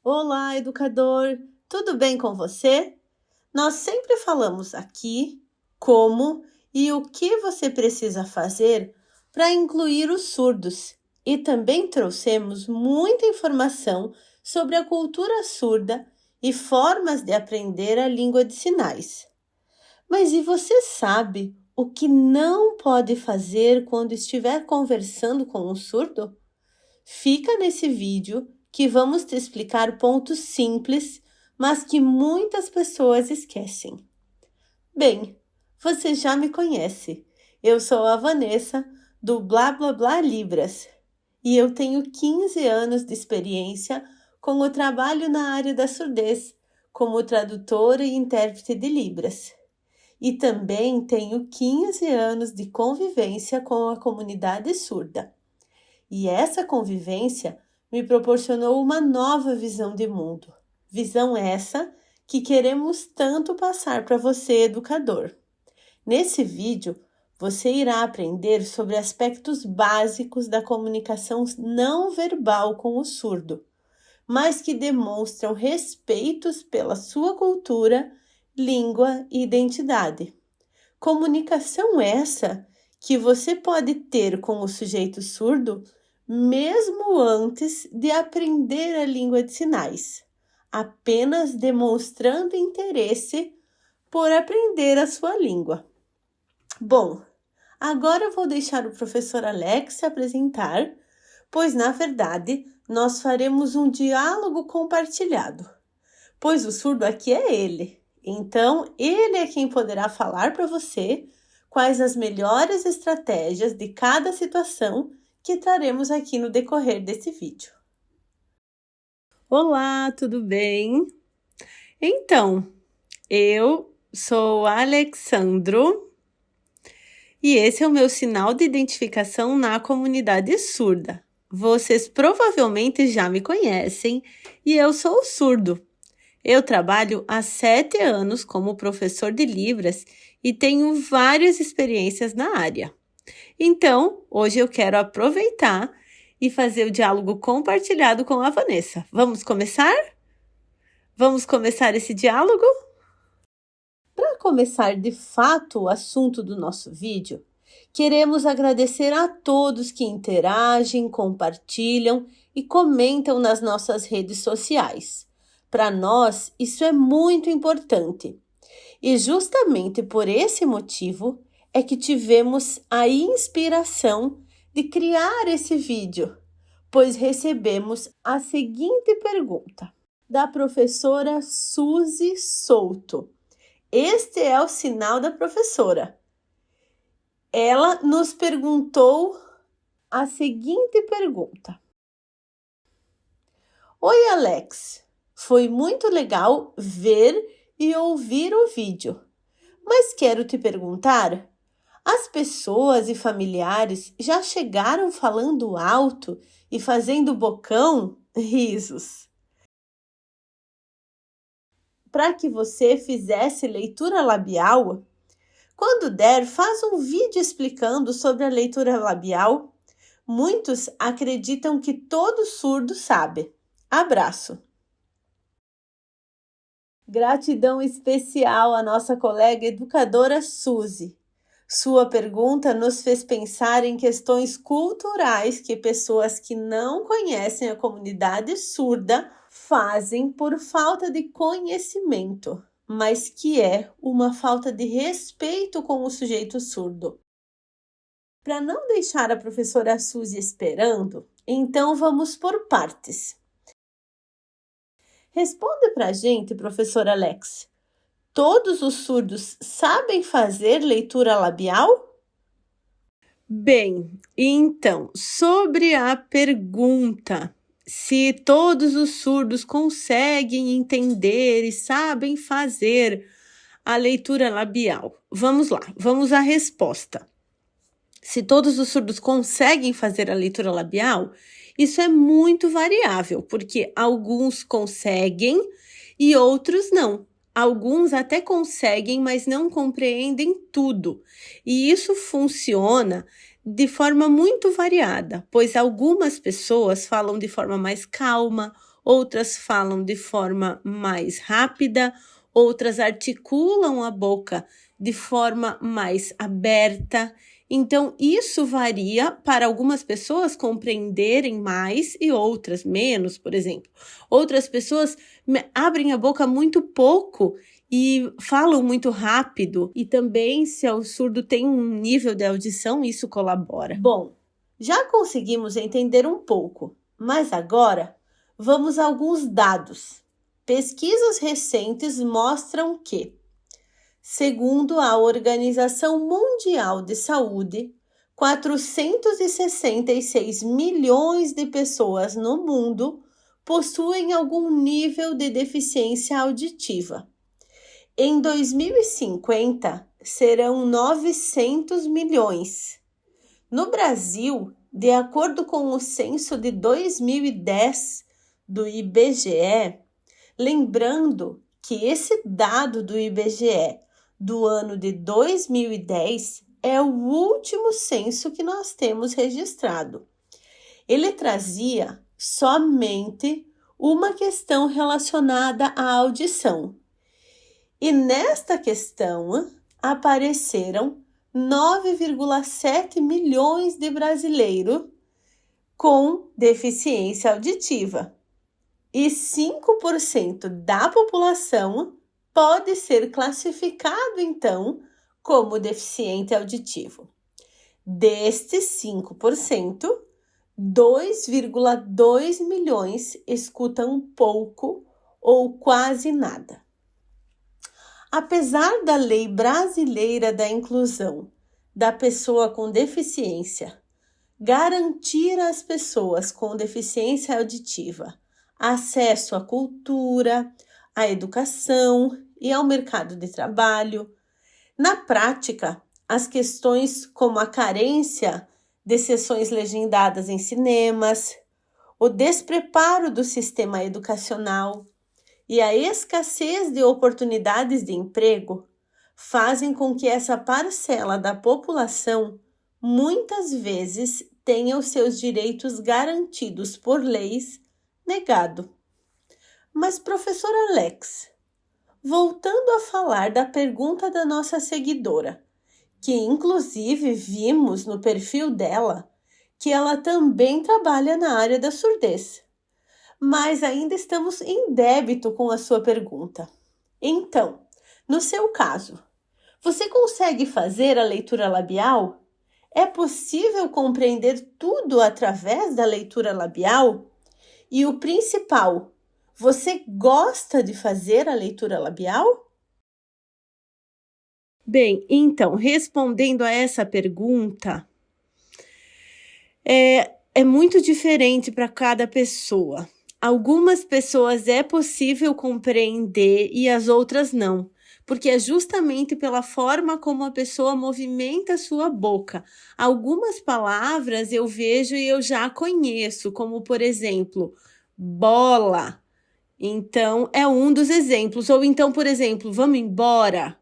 Olá, educador! Tudo bem com você? Nós sempre falamos aqui como e o que você precisa fazer para incluir os surdos. E também trouxemos muita informação sobre a cultura surda e formas de aprender a língua de sinais. Mas e você sabe o que não pode fazer quando estiver conversando com um surdo? Fica nesse vídeo que vamos te explicar pontos simples, mas que muitas pessoas esquecem. Bem, você já me conhece. Eu sou a Vanessa, do Blá Blá Blá Libras, e eu tenho 15 anos de experiência com o trabalho na área da surdez, como tradutora e intérprete de Libras. E também tenho 15 anos de convivência com a comunidade surda. E essa convivência me proporcionou uma nova visão de mundo. Visão essa que queremos tanto passar para você, educador. Nesse vídeo, você irá aprender sobre aspectos básicos da comunicação não verbal com o surdo, mas que demonstram respeitos pela sua cultura, língua e identidade. Comunicação essa que você pode ter com o sujeito surdo mesmo antes de aprender a língua de sinais, apenas demonstrando interesse por aprender a sua língua. Bom, agora eu vou deixar o professor Alex se apresentar, pois na verdade nós faremos um diálogo compartilhado, pois o surdo aqui é ele. Então, ele é quem poderá falar para você quais as melhores estratégias de cada situação que traremos aqui no decorrer desse vídeo. Olá, tudo bem? Então, eu sou Alexandro e esse é o meu sinal de identificação na comunidade surda. Vocês provavelmente já me conhecem e eu sou surdo. Eu trabalho há 7 anos como professor de Libras e tenho várias experiências na área. Então, hoje eu quero aproveitar e fazer o diálogo compartilhado com a Vanessa. Vamos começar? Vamos começar esse diálogo? Para começar de fato o assunto do nosso vídeo, queremos agradecer a todos que interagem, compartilham e comentam nas nossas redes sociais. Para nós, isso é muito importante. E justamente por esse motivo é que tivemos a inspiração de criar esse vídeo, pois recebemos a seguinte pergunta da professora Suzy Souto. Este é o sinal da professora. Ela nos perguntou a seguinte pergunta: Oi, Alex! Foi muito legal ver e ouvir o vídeo. Mas quero te perguntar, as pessoas e familiares já chegaram falando alto e fazendo bocão? Risos. Para que você fizesse leitura labial, quando der, faz um vídeo explicando sobre a leitura labial. Muitos acreditam que todo surdo sabe. Abraço! Gratidão especial à nossa colega educadora Suzy. Sua pergunta nos fez pensar em questões culturais que pessoas que não conhecem a comunidade surda fazem por falta de conhecimento, mas que é uma falta de respeito com o sujeito surdo. Para não deixar a professora Suzy esperando, então vamos por partes. Responda para a gente, professor Alex. Todos os surdos sabem fazer leitura labial? Bem, então, sobre a pergunta se todos os surdos conseguem entender e sabem fazer a leitura labial. Vamos lá, vamos à resposta. Se todos os surdos conseguem fazer a leitura labial, isso é muito variável, porque alguns conseguem e outros não. Alguns até conseguem, mas não compreendem tudo. E isso funciona de forma muito variada, pois algumas pessoas falam de forma mais calma, outras falam de forma mais rápida, outras articulam a boca de forma mais aberta. Então, isso varia para algumas pessoas compreenderem mais e outras menos, por exemplo. Outras pessoas abrem a boca muito pouco e falam muito rápido. E também, se o surdo tem um nível de audição, isso colabora. Bom, já conseguimos entender um pouco, mas agora vamos a alguns dados. Pesquisas recentes mostram que, segundo a Organização Mundial de Saúde, 466 milhões de pessoas no mundo possuem algum nível de deficiência auditiva. Em 2050, serão 900 milhões. No Brasil, de acordo com o censo de 2010 do IBGE, lembrando que esse dado do IBGE do ano de 2010 é o último censo que nós temos registrado. Ele trazia somente uma questão relacionada à audição. E nesta questão apareceram 9,7 milhões de brasileiros com deficiência auditiva. E 5% da população pode ser classificado, então, como deficiente auditivo. Destes 5%, 2,2 milhões escutam pouco ou quase nada. Apesar da Lei Brasileira da Inclusão da Pessoa com Deficiência garantir às pessoas com deficiência auditiva acesso à cultura, à educação e ao mercado de trabalho, na prática, as questões como a carência de sessões legendadas em cinemas, o despreparo do sistema educacional e a escassez de oportunidades de emprego fazem com que essa parcela da população muitas vezes tenha os seus direitos garantidos por leis negado. Mas, professor Alex, voltando a falar da pergunta da nossa seguidora, que inclusive vimos no perfil dela que ela também trabalha na área da surdez, mas ainda estamos em débito com a sua pergunta. Então, no seu caso, você consegue fazer a leitura labial? É possível compreender tudo através da leitura labial? E o principal, você gosta de fazer a leitura labial? Bem, então, respondendo a essa pergunta, é muito diferente para cada pessoa. Algumas pessoas é possível compreender e as outras não, porque é justamente pela forma como a pessoa movimenta a sua boca. Algumas palavras eu vejo e eu já conheço, como por exemplo, bola. Então, é um dos exemplos. Ou então, por exemplo, vamos embora.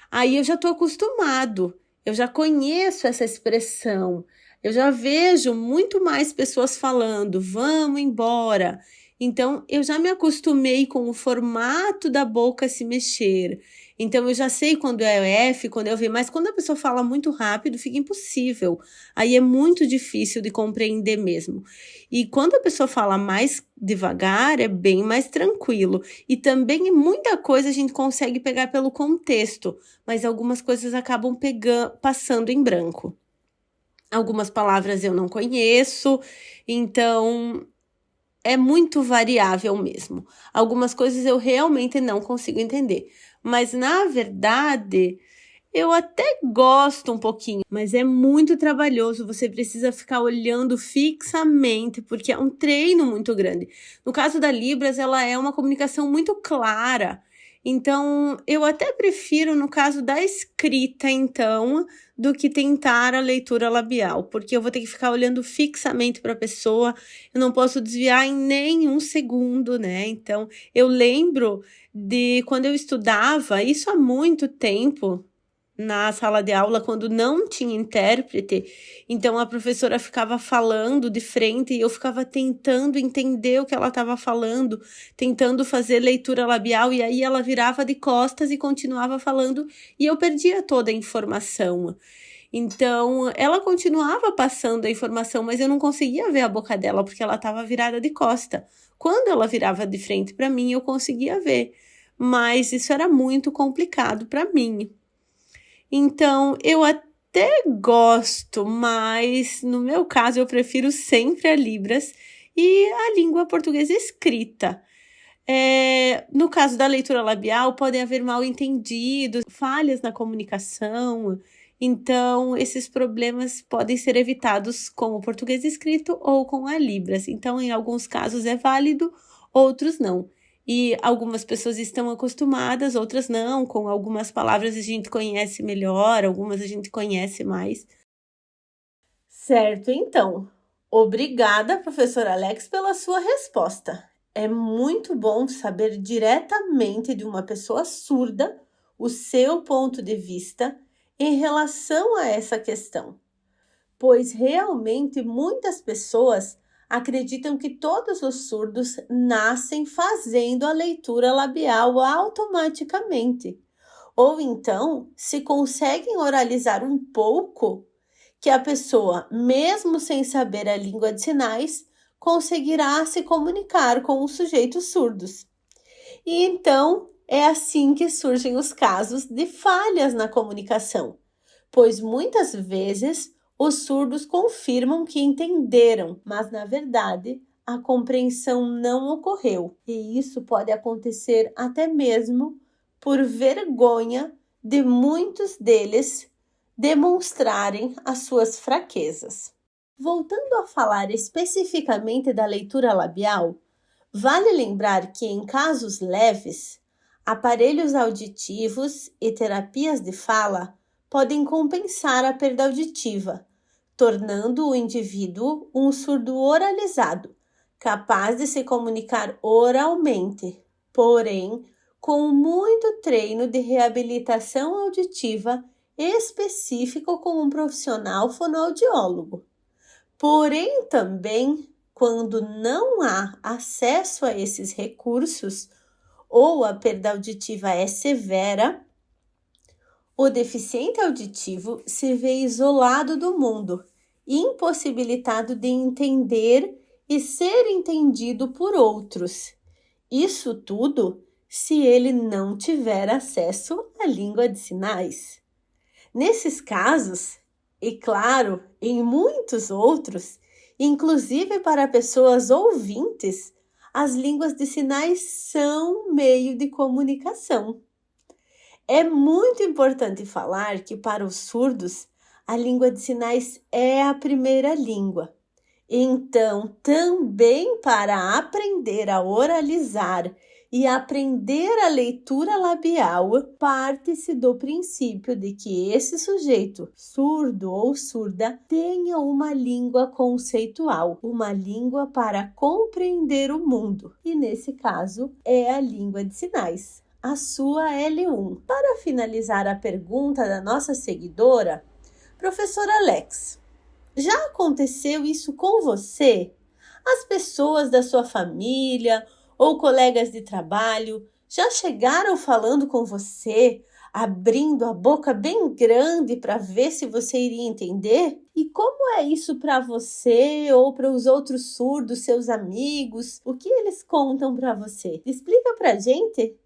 Aí eu já estou acostumado, eu já conheço essa expressão. Eu já vejo muito mais pessoas falando, vamos embora. Então, eu já me acostumei com o formato da boca se mexer. Então, eu já sei quando é o F, quando é o V, mas quando a pessoa fala muito rápido, fica impossível. Aí é muito difícil de compreender mesmo. E quando a pessoa fala mais devagar, é bem mais tranquilo. E também muita coisa a gente consegue pegar pelo contexto, mas algumas coisas acabam passando em branco. Algumas palavras eu não conheço, então é muito variável mesmo. Algumas coisas eu realmente não consigo entender. Mas, na verdade, eu até gosto um pouquinho, mas é muito trabalhoso. Você precisa ficar olhando fixamente, porque é um treino muito grande. No caso da Libras, ela é uma comunicação muito clara. Então, eu até prefiro, no caso da escrita, então, do que tentar a leitura labial, porque eu vou ter que ficar olhando fixamente para a pessoa, eu não posso desviar em nenhum segundo, né? Então, eu lembro de quando eu estudava, isso há muito tempo, na sala de aula quando não tinha intérprete, então a professora ficava falando de frente e eu ficava tentando entender o que ela estava falando, tentando fazer leitura labial, e aí ela virava de costas e continuava falando e eu perdia toda a informação. Então, ela continuava passando a informação, mas eu não conseguia ver a boca dela porque ela estava virada de costa. Quando ela virava de frente para mim, eu conseguia ver, mas isso era muito complicado para mim. Então, eu até gosto, mas no meu caso eu prefiro sempre a Libras e a língua portuguesa escrita. No caso da leitura labial, podem haver mal-entendidos, falhas na comunicação. Então, esses problemas podem ser evitados com o português escrito ou com a Libras. Então, em alguns casos é válido, outros não. E algumas pessoas estão acostumadas, outras não. Com algumas palavras a gente conhece melhor, algumas a gente conhece mais. Certo, então. Obrigada, professor Alex, pela sua resposta. É muito bom saber diretamente de uma pessoa surda o seu ponto de vista em relação a essa questão, pois realmente muitas pessoas acreditam que todos os surdos nascem fazendo a leitura labial automaticamente, ou então, se conseguem oralizar um pouco, que a pessoa, mesmo sem saber a língua de sinais, conseguirá se comunicar com os sujeitos surdos. E então, é assim que surgem os casos de falhas na comunicação, pois muitas vezes os surdos confirmam que entenderam, mas na verdade a compreensão não ocorreu. E isso pode acontecer até mesmo por vergonha de muitos deles demonstrarem as suas fraquezas. Voltando a falar especificamente da leitura labial, vale lembrar que em casos leves, aparelhos auditivos e terapias de fala podem compensar a perda auditiva, tornando o indivíduo um surdo oralizado, capaz de se comunicar oralmente, porém, com muito treino de reabilitação auditiva específico com um profissional fonoaudiólogo. Porém, também, quando não há acesso a esses recursos ou a perda auditiva é severa, o deficiente auditivo se vê isolado do mundo, impossibilitado de entender e ser entendido por outros. Isso tudo se ele não tiver acesso à língua de sinais. Nesses casos, e claro, em muitos outros, inclusive para pessoas ouvintes, as línguas de sinais são meio de comunicação. É muito importante falar que para os surdos, a língua de sinais é a primeira língua. Então, também para aprender a oralizar e aprender a leitura labial, parte-se do princípio de que esse sujeito, surdo ou surda, tenha uma língua conceitual, uma língua para compreender o mundo. E nesse caso, é a língua de sinais, a sua L1. Para finalizar a pergunta da nossa seguidora, professor Alex, já aconteceu isso com você? As pessoas da sua família ou colegas de trabalho já chegaram falando com você, abrindo a boca bem grande para ver se você iria entender? E como é isso para você ou para os outros surdos, seus amigos? O que eles contam para você? Explica para a gente.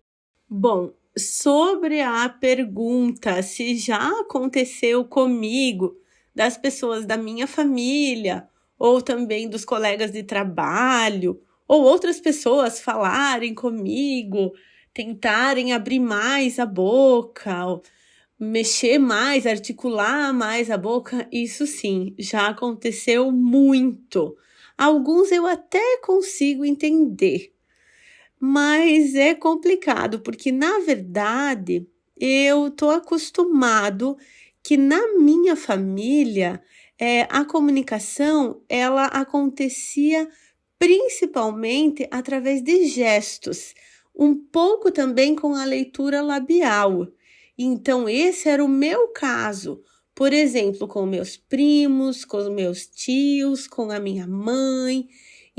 Bom, sobre a pergunta se já aconteceu comigo, das pessoas da minha família, ou também dos colegas de trabalho, ou outras pessoas falarem comigo, tentarem abrir mais a boca, mexer mais, articular mais a boca, isso sim, já aconteceu muito. Alguns eu até consigo entender, mas é complicado, porque na verdade eu tô acostumado que na minha família a comunicação ela acontecia principalmente através de gestos, um pouco também com a leitura labial. Então, esse era o meu caso. Por exemplo, com meus primos, com os meus tios, com a minha mãe.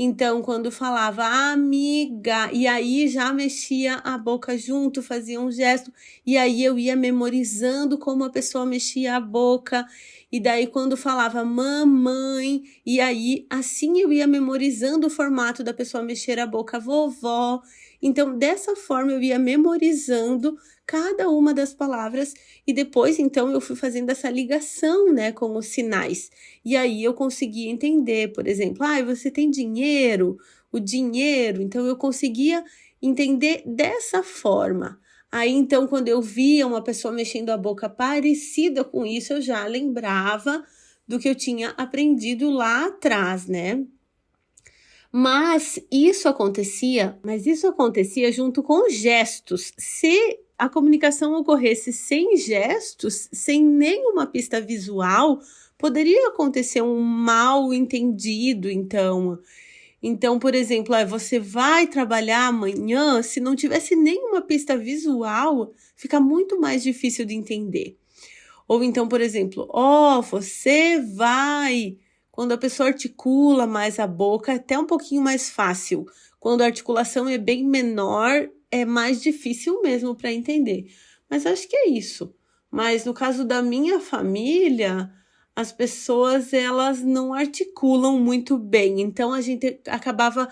Então, quando falava amiga, e aí já mexia a boca junto, fazia um gesto, e aí eu ia memorizando como a pessoa mexia a boca. E daí, quando falava mamãe, e aí assim eu ia memorizando o formato da pessoa mexer a boca, vovó. Então, dessa forma, eu ia memorizando cada uma das palavras e depois, então, eu fui fazendo essa ligação, né, com os sinais. E aí eu conseguia entender, por exemplo, você tem dinheiro? O dinheiro. Então, eu conseguia entender dessa forma. Aí, então, quando eu via uma pessoa mexendo a boca parecida com isso, eu já lembrava do que eu tinha aprendido lá atrás, né? Mas isso acontecia junto com gestos. Se a comunicação ocorresse sem gestos, sem nenhuma pista visual, poderia acontecer um mal entendido, então. Então, por exemplo, você vai trabalhar amanhã, se não tivesse nenhuma pista visual, fica muito mais difícil de entender. Ou então, por exemplo, você vai. Quando a pessoa articula mais a boca, é até um pouquinho mais fácil. Quando a articulação é bem menor, é mais difícil mesmo para entender. Mas acho que é isso. Mas no caso da minha família, as pessoas elas não articulam muito bem. Então a gente acabava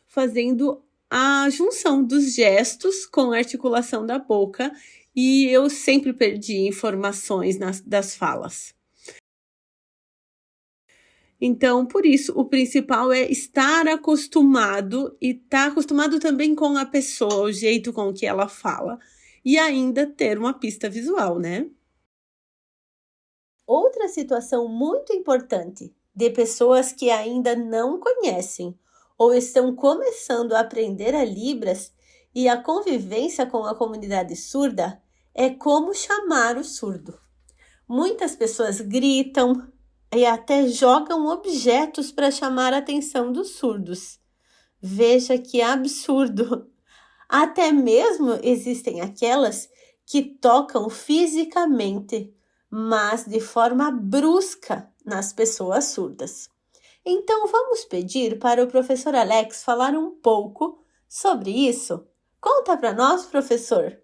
fazendo a junção dos gestos com a articulação da boca e eu sempre perdi informações das falas. Então, por isso, o principal é estar acostumado e estar acostumado também com a pessoa, o jeito com que ela fala e ainda ter uma pista visual, né? Outra situação muito importante de pessoas que ainda não conhecem ou estão começando a aprender a Libras e a convivência com a comunidade surda é como chamar o surdo. Muitas pessoas gritam e até jogam objetos para chamar a atenção dos surdos. Veja que absurdo! Até mesmo existem aquelas que tocam fisicamente, mas de forma brusca nas pessoas surdas. Então vamos pedir para o professor Alex falar um pouco sobre isso? Conta para nós, professor!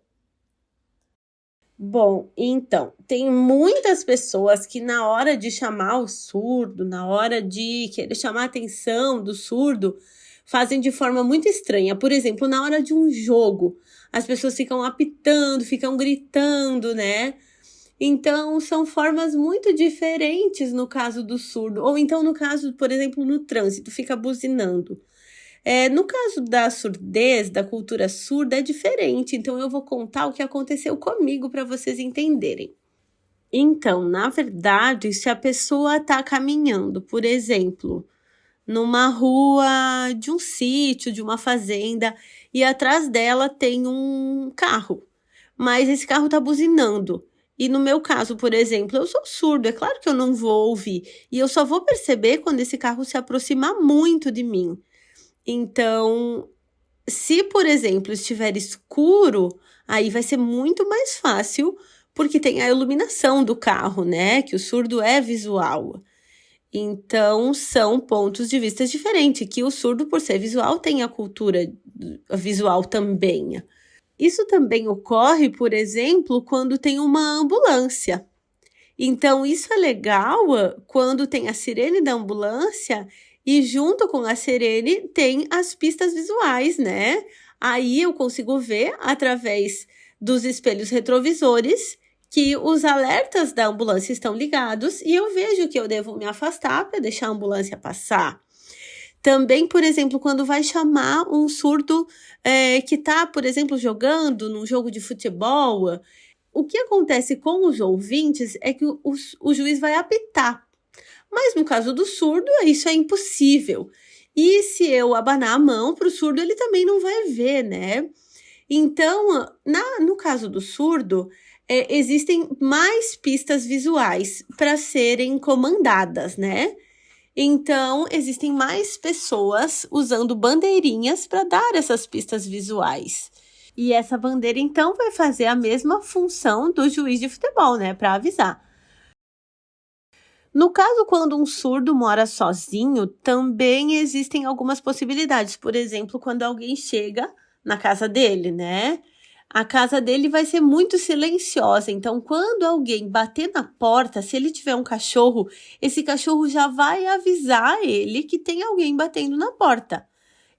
Bom, então, tem muitas pessoas que na hora de chamar o surdo, na hora de querer chamar a atenção do surdo, fazem de forma muito estranha. Por exemplo, na hora de um jogo, as pessoas ficam apitando, ficam gritando, né? Então, são formas muito diferentes no caso do surdo. Ou então, no caso, por exemplo, no trânsito, fica buzinando. No caso da surdez, da cultura surda, é diferente. Então, eu vou contar o que aconteceu comigo para vocês entenderem. Então, na verdade, se a pessoa está caminhando, por exemplo, numa rua de um sítio, de uma fazenda, e atrás dela tem um carro, mas esse carro está buzinando. E no meu caso, por exemplo, eu sou surdo, é claro que eu não vou ouvir. E eu só vou perceber quando esse carro se aproximar muito de mim. Então, se, por exemplo, estiver escuro, aí vai ser muito mais fácil, porque tem a iluminação do carro, né? Que o surdo é visual. Então, são pontos de vista diferentes, que o surdo, por ser visual, tem a cultura visual também. Isso também ocorre, por exemplo, quando tem uma ambulância. Então, isso é legal quando tem a sirene da ambulância e junto com a sirene tem as pistas visuais, né? Aí eu consigo ver através dos espelhos retrovisores que os alertas da ambulância estão ligados e eu vejo que eu devo me afastar para deixar a ambulância passar. Também, por exemplo, quando vai chamar um surdo que está, por exemplo, jogando num jogo de futebol, o que acontece com os ouvintes é que o juiz vai apitar. Mas no caso do surdo, isso é impossível. E se eu abanar a mão para o surdo, ele também não vai ver, né? Então, no caso do surdo, existem mais pistas visuais para serem comandadas, né? Então, existem mais pessoas usando bandeirinhas para dar essas pistas visuais. E essa bandeira, então, vai fazer a mesma função do juiz de futebol, né? Para avisar. No caso, quando um surdo mora sozinho, também existem algumas possibilidades. Por exemplo, quando alguém chega na casa dele, né? A casa dele vai ser muito silenciosa. Então, quando alguém bater na porta, se ele tiver um cachorro, esse cachorro já vai avisar ele que tem alguém batendo na porta.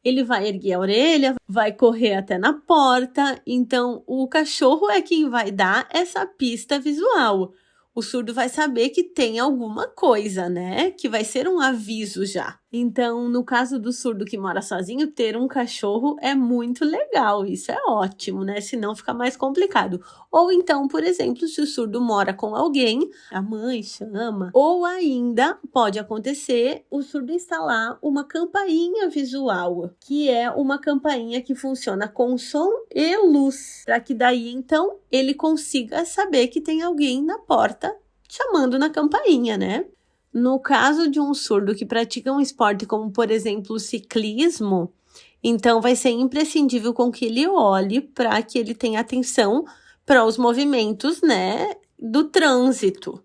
Ele vai erguer a orelha, vai correr até na porta. Então, o cachorro é quem vai dar essa pista visual. O surdo vai saber que tem alguma coisa, né? Que vai ser um aviso já. Então, no caso do surdo que mora sozinho, ter um cachorro é muito legal. Isso é ótimo, né? Senão fica mais complicado. Ou então, por exemplo, se o surdo mora com alguém, a mãe chama. Ou ainda pode acontecer o surdo instalar uma campainha visual, que é uma campainha que funciona com som e luz, para que daí então ele consiga saber que tem alguém na porta chamando na campainha, né? No caso de um surdo que pratica um esporte como, por exemplo, o ciclismo, então vai ser imprescindível com que ele olhe para que ele tenha atenção para os movimentos, né, do trânsito.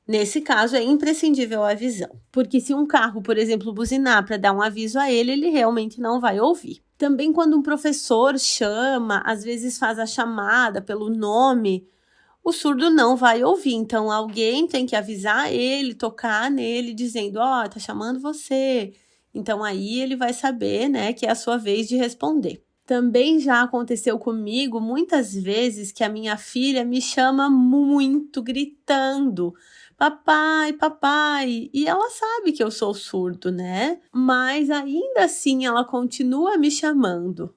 Nesse caso, é imprescindível a visão, porque se um carro, por exemplo, buzinar para dar um aviso a ele, ele realmente não vai ouvir. Também quando um professor chama, às vezes faz a chamada pelo nome, o surdo não vai ouvir. Então, alguém tem que avisar ele, tocar nele, dizendo, ó, tá chamando você. Então, aí ele vai saber, né, que é a sua vez de responder. Também já aconteceu comigo muitas vezes que a minha filha me chama muito, gritando, papai, papai, e ela sabe que eu sou surdo, né? Mas ainda assim ela continua me chamando.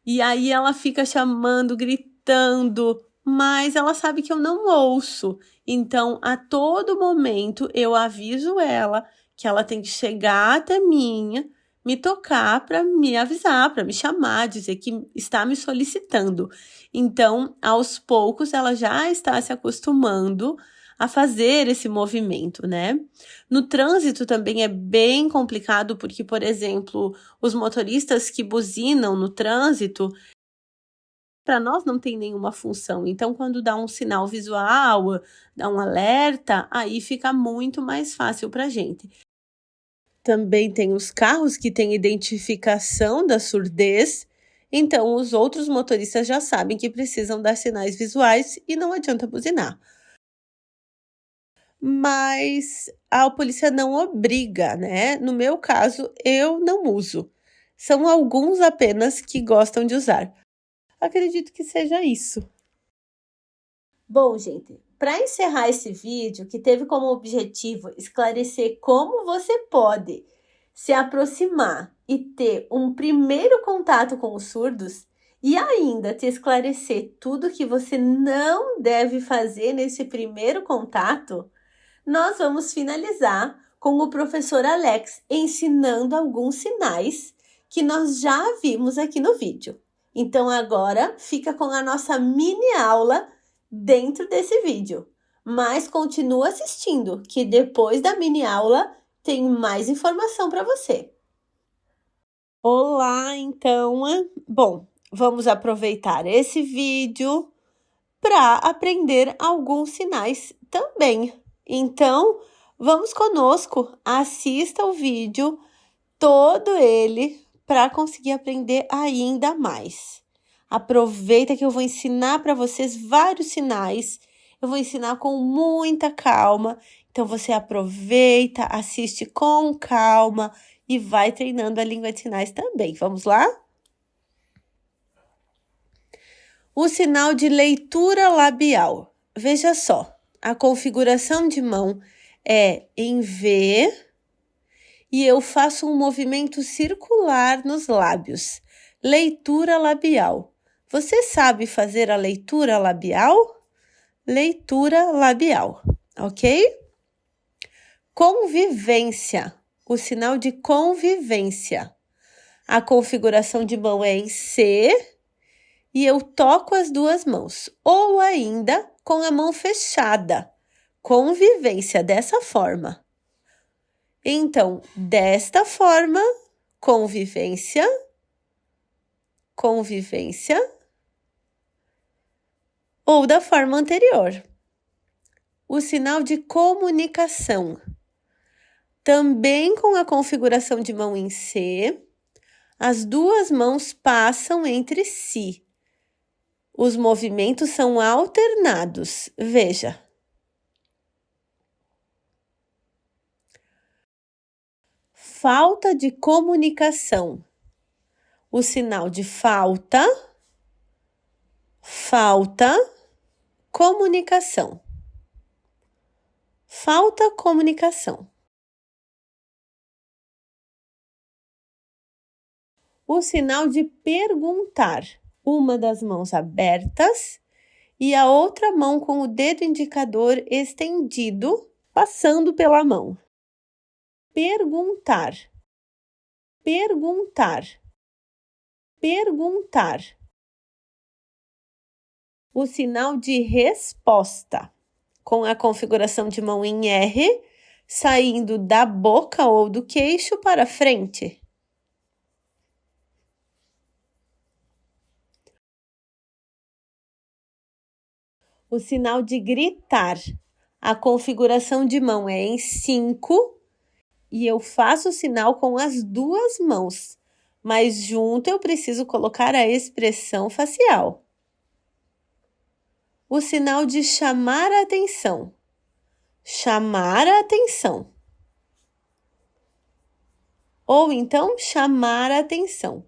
E aí ela fica chamando, gritando, mas ela sabe que eu não ouço. Então, a todo momento, eu aviso ela que ela tem que chegar até mim, me tocar para me avisar, para me chamar, dizer que está me solicitando. Então, aos poucos, ela já está se acostumando a fazer esse movimento, né? No trânsito também é bem complicado, porque, por exemplo, os motoristas que buzinam no trânsito, para nós não tem nenhuma função. Então, quando dá um sinal visual, dá um alerta, aí fica muito mais fácil para a gente. Também tem os carros que têm identificação da surdez, então os outros motoristas já sabem que precisam dar sinais visuais e não adianta buzinar. Mas a polícia não obriga, né? No meu caso, eu não uso. São alguns apenas que gostam de usar. Acredito que seja isso. Bom, gente, para encerrar esse vídeo, que teve como objetivo esclarecer como você pode se aproximar e ter um primeiro contato com os surdos e ainda te esclarecer tudo que você não deve fazer nesse primeiro contato, nós vamos finalizar com o professor Alex ensinando alguns sinais que nós já vimos aqui no vídeo. Então agora fica com a nossa mini aula dentro desse vídeo, mas continua assistindo, que depois da mini aula tem mais informação para você. Olá, então, bom, vamos aproveitar esse vídeo para aprender alguns sinais também. Então, vamos conosco, assista o vídeo, todo ele, para conseguir aprender ainda mais. Aproveita que eu vou ensinar para vocês vários sinais, eu vou ensinar com muita calma, então você aproveita, assiste com calma e vai treinando a língua de sinais também. Vamos lá? O sinal de leitura labial. Veja só, a configuração de mão é em V e eu faço um movimento circular nos lábios. Leitura labial. Você sabe fazer a leitura labial? Leitura labial, ok? Convivência. O sinal de convivência. A configuração de mão é em C e eu toco as duas mãos, ou ainda com a mão fechada. Convivência, dessa forma. Então, desta forma, convivência, convivência. ou da forma anterior. O sinal de comunicação, também com a configuração de mão em C, as duas mãos passam entre si. Os movimentos são alternados. Veja. Falta de comunicação. O sinal de falta, comunicação. Falta comunicação. O sinal de perguntar. Uma das mãos abertas e a outra mão com o dedo indicador estendido, passando pela mão. Perguntar. Perguntar. Perguntar. O sinal de resposta, com a configuração de mão em R, saindo da boca ou do queixo para frente. O sinal de gritar, a configuração de mão é em 5 e eu faço o sinal com as duas mãos, mas junto eu preciso colocar a expressão facial. O sinal de chamar a atenção. Chamar a atenção. Ou então, chamar a atenção.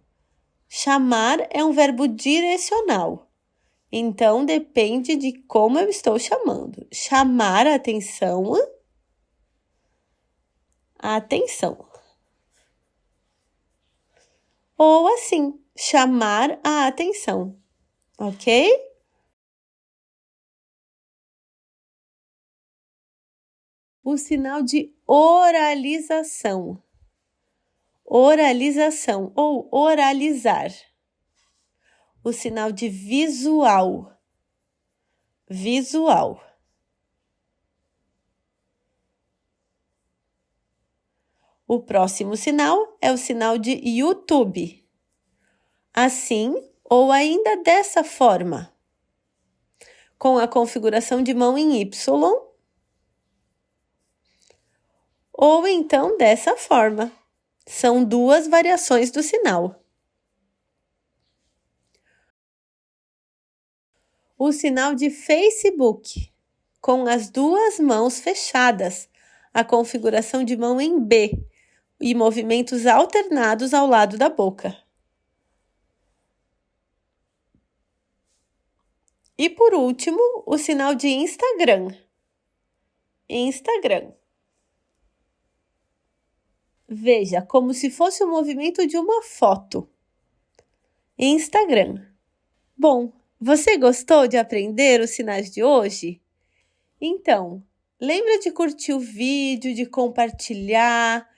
Chamar é um verbo direcional. Então, depende de como eu estou chamando. Chamar a atenção. Atenção. Ou assim, chamar a atenção. Ok? O sinal de oralização. Oralização ou oralizar. O sinal de visual. Visual. O próximo sinal é o sinal de YouTube. Assim ou ainda dessa forma. Com a configuração de mão em Y. Ou então dessa forma. São duas variações do sinal. O sinal de Facebook, com as duas mãos fechadas, a configuração de mão em B e movimentos alternados ao lado da boca. E por último, o sinal de Instagram. Instagram. Veja, como se fosse o movimento de uma foto. Instagram. Bom, você gostou de aprender os sinais de hoje? Então, lembra de curtir o vídeo, de compartilhar,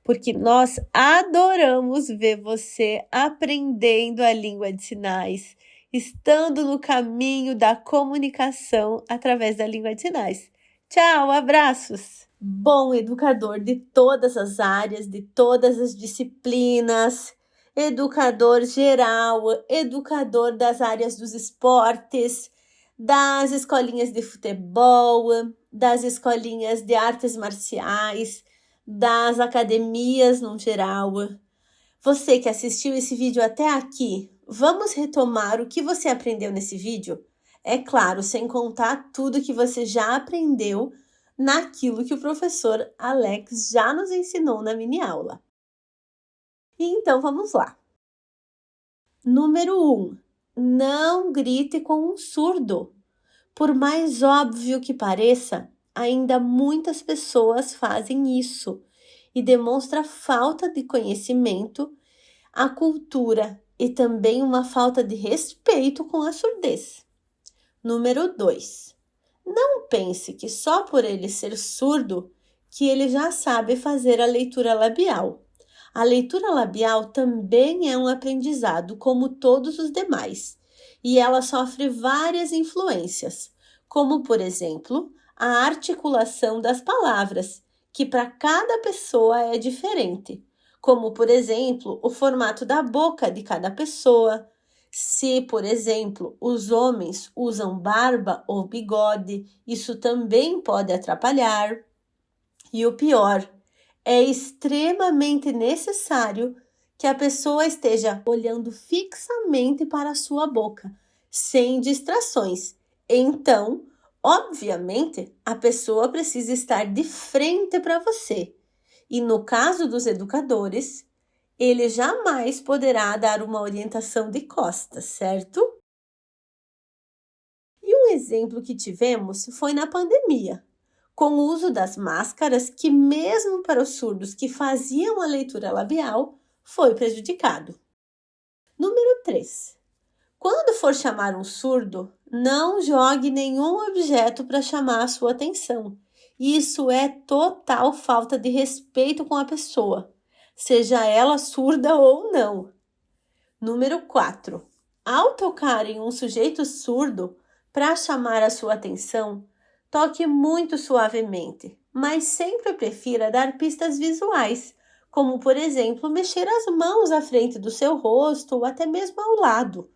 porque nós adoramos ver você aprendendo a língua de sinais, estando no caminho da comunicação através da língua de sinais. Tchau, abraços! Bom educador de todas as áreas, de todas as disciplinas, educador geral, educador das áreas dos esportes, das escolinhas de futebol, das escolinhas de artes marciais, das academias no geral. Você que assistiu esse vídeo até aqui, vamos retomar o que você aprendeu nesse vídeo? É claro, sem contar tudo que você já aprendeu naquilo que o professor Alex já nos ensinou na mini aula. Então, vamos lá. Número 1. Não grite com um surdo. Por mais óbvio que pareça, ainda muitas pessoas fazem isso e demonstra falta de conhecimento, a cultura e também uma falta de respeito com a surdez. Número 2. Não pense que só por ele ser surdo que ele já sabe fazer a leitura labial. A leitura labial também é um aprendizado, como todos os demais, e ela sofre várias influências, como, por exemplo, a articulação das palavras, que para cada pessoa é diferente, como, por exemplo, o formato da boca de cada pessoa, Se, por exemplo, os homens usam barba ou bigode, isso também pode atrapalhar. E o pior, é extremamente necessário que a pessoa esteja olhando fixamente para a sua boca, sem distrações. Então, obviamente, a pessoa precisa estar de frente para você. E no caso dos educadores, ele jamais poderá dar uma orientação de costas, certo? E um exemplo que tivemos foi na pandemia, com o uso das máscaras, que mesmo para os surdos que faziam a leitura labial, foi prejudicado. Número 3. Quando for chamar um surdo, não jogue nenhum objeto para chamar a sua atenção. Isso é total falta de respeito com a pessoa, seja ela surda ou não. Número 4. Ao tocar em um sujeito surdo para chamar a sua atenção, toque muito suavemente, mas sempre prefira dar pistas visuais, como, por exemplo, mexer as mãos à frente do seu rosto ou até mesmo ao lado.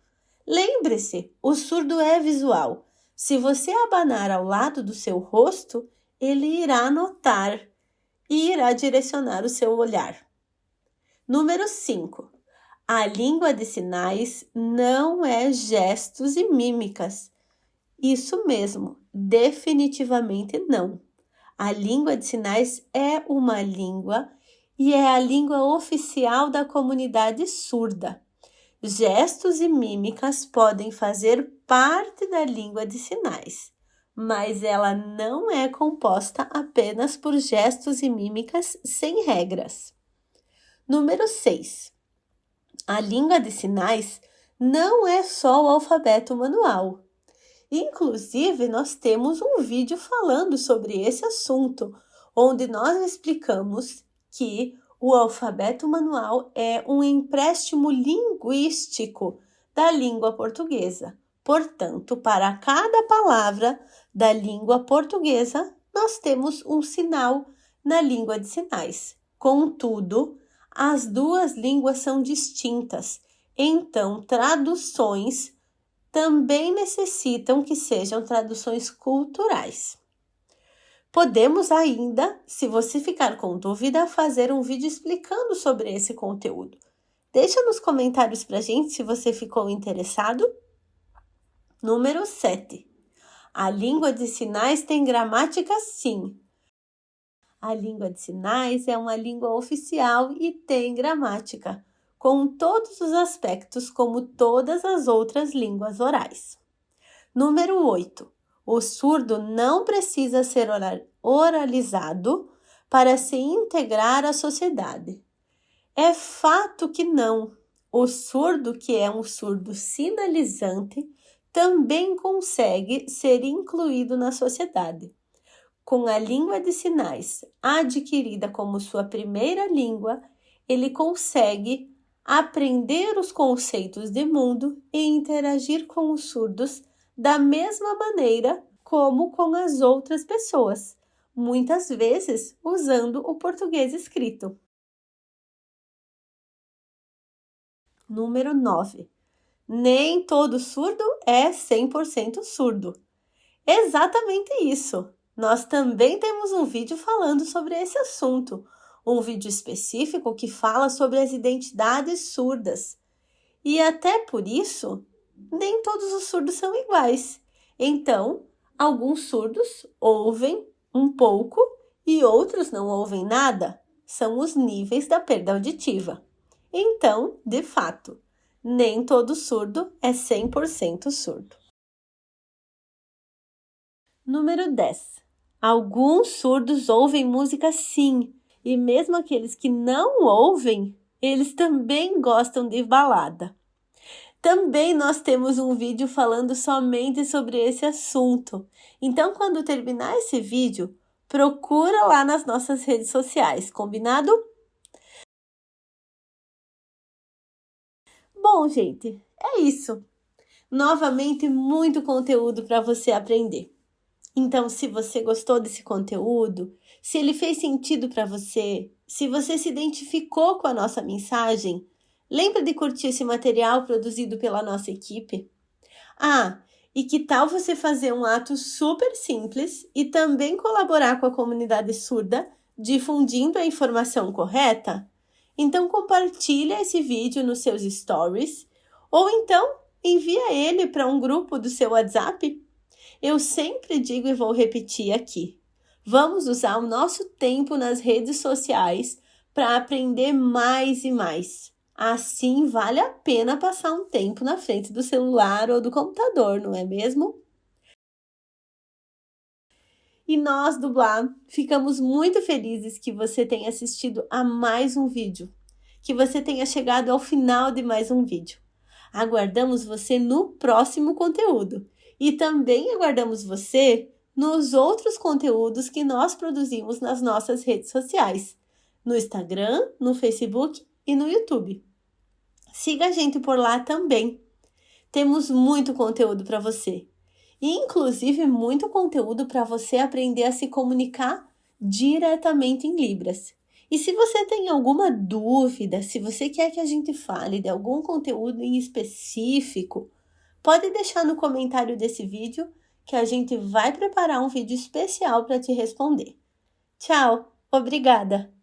Lembre-se, o surdo é visual. Se você abanar ao lado do seu rosto, ele irá notar e irá direcionar o seu olhar. Número 5. A língua de sinais não é gestos e mímicas. Isso mesmo, definitivamente não. A língua de sinais é uma língua e é a língua oficial da comunidade surda. Gestos e mímicas podem fazer parte da língua de sinais, mas ela não é composta apenas por gestos e mímicas sem regras. Número 6. A língua de sinais não é só o alfabeto manual. Inclusive, nós temos um vídeo falando sobre esse assunto, onde nós explicamos que o alfabeto manual é um empréstimo linguístico da língua portuguesa. Portanto, para cada palavra da língua portuguesa, nós temos um sinal na língua de sinais. Contudo, as duas línguas são distintas, então traduções também necessitam que sejam traduções culturais. Podemos ainda, se você ficar com dúvida, fazer um vídeo explicando sobre esse conteúdo. Deixa nos comentários pra gente se você ficou interessado. Número 7. A língua de sinais tem gramática sim. A língua de sinais é uma língua oficial e tem gramática, com todos os aspectos como todas as outras línguas orais. Número 8. O surdo não precisa ser oralizado para se integrar à sociedade. É fato que não. O surdo, que é um surdo sinalizante, também consegue ser incluído na sociedade. Com a língua de sinais adquirida como sua primeira língua, ele consegue aprender os conceitos de mundo e interagir com os surdos da mesma maneira como com as outras pessoas, muitas vezes usando o português escrito. Número 9. Nem todo surdo é 100% surdo. Exatamente isso! Nós também temos um vídeo falando sobre esse assunto, um vídeo específico que fala sobre as identidades surdas. E até por isso, nem todos os surdos são iguais. Então, alguns surdos ouvem um pouco e outros não ouvem nada. São os níveis da perda auditiva. Então, de fato, nem todo surdo é 100% surdo. Número 10. Alguns surdos ouvem música sim, e mesmo aqueles que não ouvem, eles também gostam de balada. Também nós temos um vídeo falando somente sobre esse assunto. Então, quando terminar esse vídeo, procura lá nas nossas redes sociais, combinado? Bom, gente, é isso. Novamente, muito conteúdo para você aprender. Então, se você gostou desse conteúdo, se ele fez sentido para você, se você se identificou com a nossa mensagem, Lembra de curtir esse material produzido pela nossa equipe? Ah, e que tal você fazer um ato super simples e também colaborar com a comunidade surda, difundindo a informação correta? Então compartilha esse vídeo nos seus stories ou então envia ele para um grupo do seu WhatsApp. Eu sempre digo e vou repetir aqui. Vamos usar o nosso tempo nas redes sociais para aprender mais e mais. Assim vale a pena passar um tempo na frente do celular ou do computador, não é mesmo? E nós do Blá ficamos muito felizes que você tenha assistido a mais um vídeo, que você tenha chegado ao final de mais um vídeo. Aguardamos você no próximo conteúdo e também aguardamos você nos outros conteúdos que nós produzimos nas nossas redes sociais, no Instagram, no Facebook e no YouTube. Siga a gente por lá também. Temos muito conteúdo para você. E inclusive muito conteúdo para você aprender a se comunicar diretamente em Libras. E se você tem alguma dúvida, se você quer que a gente fale de algum conteúdo em específico, pode deixar no comentário desse vídeo que a gente vai preparar um vídeo especial para te responder. Tchau, obrigada!